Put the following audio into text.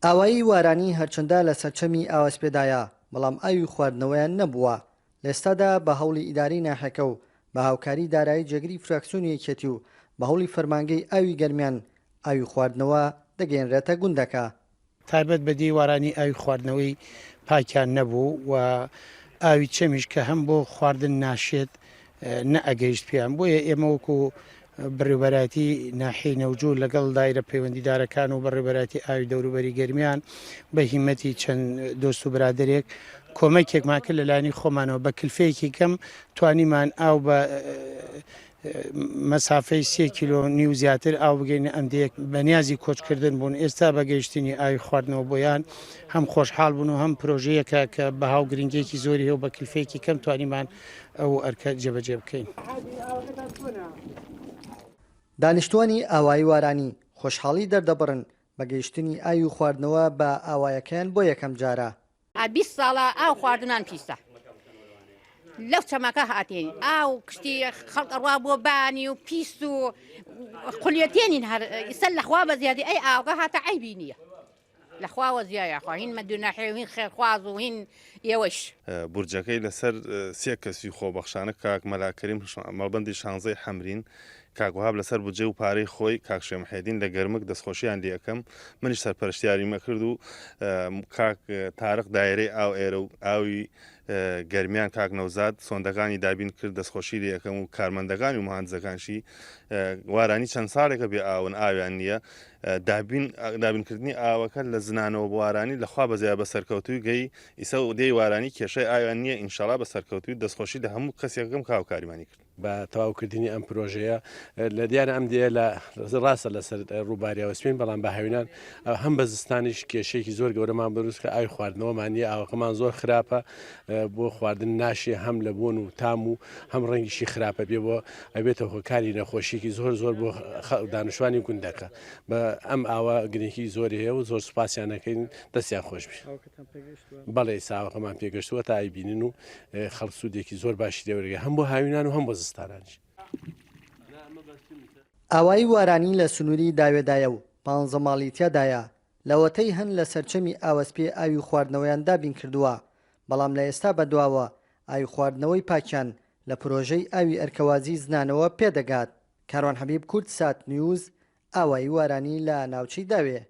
ئاوایی وارانی هەرچەندە لە سەرچەمی ئاوەسپێدایە بەڵام ئاوی خواردنەوەیان نەبووە. لێستادا بە هەوڵی ئیداری ناحەکە و بە هاوکاری دارایی جێگری فراکسیۆنی یەکێتی و بە هەوڵی فەرمانگەی ئاوی گەرمیان ئاوی خواردنەوە دەگەێنرێتە گوندەکە. تایبەت بە دیوارانی ئاوی خواردنەوەی پاکیان نەبوو و ئاوی چەمیش کە هەم بۆ خواردن ناشێت نەئەگەیشت پێیان. بۆیە ئێمە وەکو بەڕێوەبەراتی ناحیەی نەوجوور لەگەڵ دایرە پەیوەندیدارەکان و بەڕێوەبەراتی ئاوی دەوروبەری گەرمیان بە هیمەتی چەند دۆست و برادێک کۆمەکێکمان کرد لەلایەنی خۆمانەوە بە کلفەیەکی کەم توانیمان ئاو بە مەسافەی 3 کیلۆ نیو زیاتر ئاو بگەینە ئەمدەیەک بەنیازی کۆچکردن بوون. ئێستا بەگەیشتنی ئاوی خواردنەوە بۆیان هەم خۆشحاڵ بوون و هەم پرۆژەیەکە کە بە هاو گرنگێکی زۆری هەیە و بە کلفەیەکی کەم توانیمان ئەو ئەرکە جێبەجێ بکەین. دانیشتوانی ئاوایی وارانی خۆشحاڵی دەردەبڕن بەگەیشتنی ئاوی خواردنەوە بە ئاوایەکەیان بۆ یەکەم جارە. 20 ساڵە ئاو خواردنان پیسە لەو چەمەکە هاتین ئاو کشتی خەڵک ڕوا بۆ بانی و پیس و قولەتێنین هەر ئیسەر لەخوا بە زیادی ئەی ئاوگە هاتە عیبی نییە لەخواوە زیایەخوا هین مەدوناحێ و هین خێرخواز و هین ئێوەش بورجەکەی لەسەر 3 کەسی خۆبەخشانە کاک مەلاکەریم مەڵبەندی شانزەی حەمرین کاکوهاب لەسەر بجێ و پارەی خۆی کاک شێمحێدین لە گەرمک دەستخۆشییان لێ یەکەم منیش سەرپەرشتیاریمە کرد و کاک تارق دایرەی ئاو ئێرە و ئاوی گەرمیان کاک نەوزاد سۆندەکانی دابین کرد دەستخۆشی لێ یەکەم و کارمەندەکانی و مهندزەکانشی وارانی چەند ساڵێکە بێ ئاون ئاویان نییە دابینکردنی ئاوەکە لە زنانەوە بوارانی لەخوا بەزیای بە سەرکەوتوی گەی ئیسە و دەی وارانی کێشەی ئاویان نییە ئینشاڵا بە سەرکەوتوی دەستخۆشی لە هەموو کەسێکەکەم کاوکاریمانی کرد بە تەواوکردنی ئەم پرۆژەیە لە دیارە ئەم دێ لە ڕاستە لەسەر ڕووباریەوە سپین بەڵام بە هاوینان هەم بە زستانیش کێشێکی زۆر گەورەمان بەروست کە ئاوی خواردنەوەمانیە ئاوەکەمان زۆر خراپە بۆ خواردن ناشێ هەم لە بۆن و تام و هەم ڕەنگیشی خراپە بێ بۆ ئەبێتە هۆکاری نەخۆشیێکی زۆر زۆر بۆ دانیشتوانی گوندەکە بە ئەم ئاوە گرنگی زۆری هەیە و زۆر سوپاسیانەکەین دەستیان خۆش بێ. بەڵێ ساوەکەمان پێگەشتووە تا ئایبینن و خەڵک سوودێکی زۆر باشی دەوەرگە هەم بۆ هاوینان و هەم بۆ زستانانش. ئاوایی وارانی لە سنووری داوێدایە و 15 ماڵی تیادایە لەوەتەی هەن لە سەرچەمی ئاوەسپێ ئاوی خواردنەوەیان دابین کردووە بەڵام لە ئێستا بەدواوە ئاوی خواردنەوەی پاکیان لە پرۆژەی ئاوی ئەرکەوازی زنانەوە پێدەگات. کاروان حەبیب، کورد سات نیوز، ئاوایی وارانی لە ناوچەی داوێ.